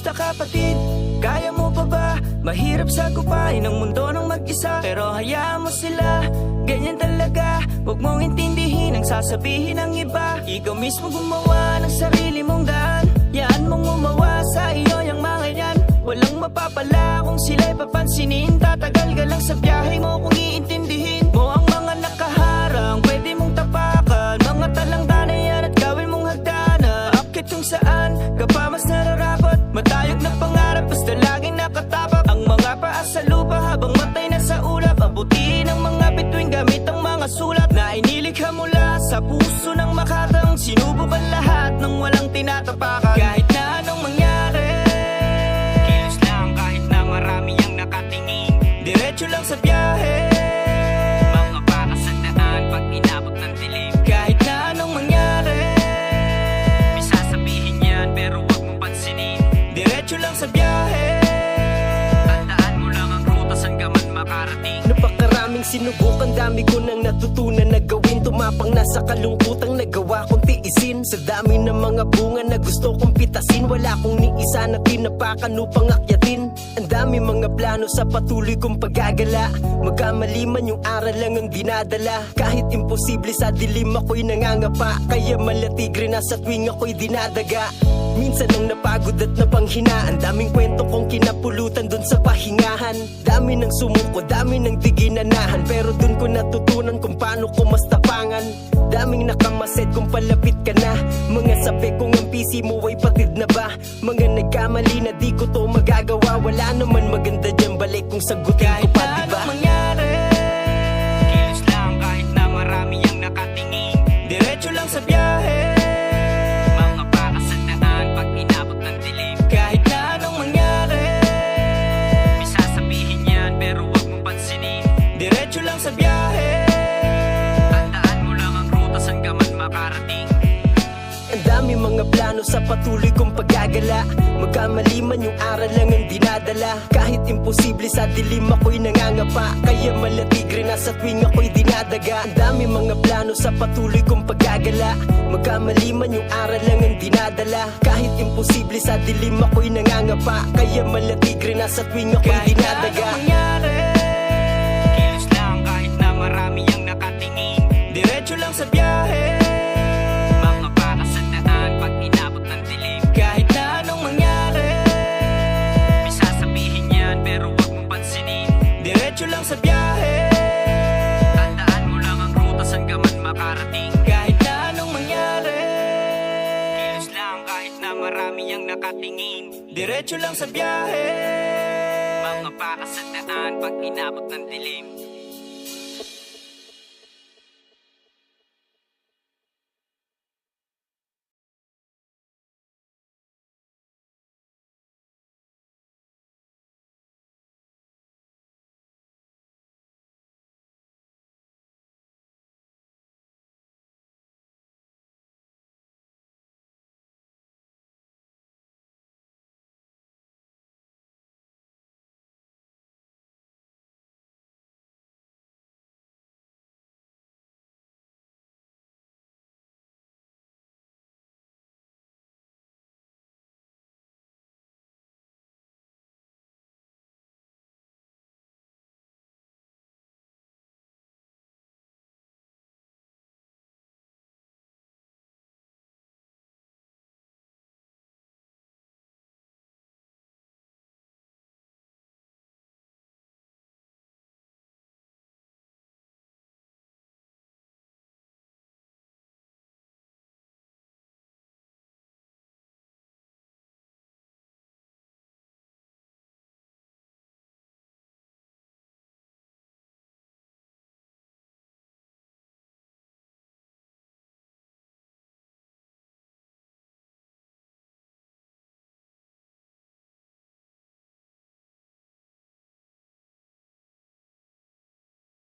Kamusta kapatid? Kaya mo pa ba? Mahirap sagupain ang mundo ng mag-isa, pero hayaan mo sila, ganyan talaga. Huwag mong intindihin ang sasabihin ng iba. Ikaw mismo gumawa ng sarili mong daan. Yaan mong umawa sa iyo yung mga yan. Walang mapapala kung sila'y papansinin. Tatagal ka lang sa biyahe mo kung iintindihin mo ang mga nakaharang. Pwede mong tapakan mga talangdana yan at gawin mong hagdana. Akit kung saan ka pa mas nararapat. Matayog na pangarap basta laging nakatapak. Ang mga paa sa lupa habang matay na sa ulap. Abutin ang mga bituin gamit ang mga sulat na inilikha mula sa puso ng makatang. Sinubukan lahat ng walang tinatapakan. Kahit na anong mangyari, kilos lang kahit na marami ang nakatingin. Diretso lang sa biyahe, mga para sa daan pag inabot ng dilim. Kahit na anong mangyari, may sasabihin yan pero wag mong pansinin. Diretso lang sa biyahe, tandaan mo lang ang ruta saan ka man makarating. Napakaraming sinubukan, dami ko nang natutunan na gawin. Tumapang na sa kalungkutang nagawa kong tiisin. Sa dami ng mga bunga na gusto kong pitasin, wala kong ni isa na tinapakan upang akyatin. Ang dami mga plano sa patuloy kong paggagala. Magkamali man yung aral lang ang dinadala. Kahit imposible sa dilim ako'y nangangapa. Kaya malatigre na sa tuwing ako'y dinadaga. Minsan ang napagod at napanghinaan. Daming kwento kong kinapulutan dun sa pahingahan. Dami ng sumuko, dami ng diginanahan. Pero dun ko natutunan kung paano ko mas tapangan. Daming nakamasid kung palapit ka na. Mga sabi kong ang PC mo ay patid na ba? Mga nagkamali na di ko to magagawa. Wala naman maganda dyan, balik kung sagutin ko pa, diba? Kahit na anong mangyari, kilos lang kahit na marami ang nakatingin. Diretso lang sa biyahe, mga para sa daan pag inabot ng dilim. Kahit na anong mangyari, may sasabihin yan pero wag mong pansinin. Diretso lang sa biyahe, tandaan mo lang ang ruta saan ka man makarating. Ang dami mga plano sa patuloy kong paggagala. Magkamali man yung aral lang ang dinadala. Kahit imposible sa dilim ako'y nangangapa. Kaya malatigre na sa tuwing ako'y dinadaga. Ang dami mga plano sa patuloy kong paggagala. Magkamali man yung aral lang ang dinadala. Kahit imposible sa dilim ako'y nangangapa. Kaya malatigre na sa tuwing ako'y dinadaga. Kahit na anong mangyari, kilos lang kahit na marami ang nakatingin. Diretso lang sa biyahe, mga para sa daan pag inabot ng dilim. Kahit na anong mangyari, may sasabihin yan pero wag mong pansinin. Diretso lang sa biyahe, tandaan mo lang ang ruta saan ka man makarating. Kahit na anong mangyari, kilos lang kahit na marami ang nakatingin. Diretso lang sa biyahe, mga para sa daan pag inabot ng dilim.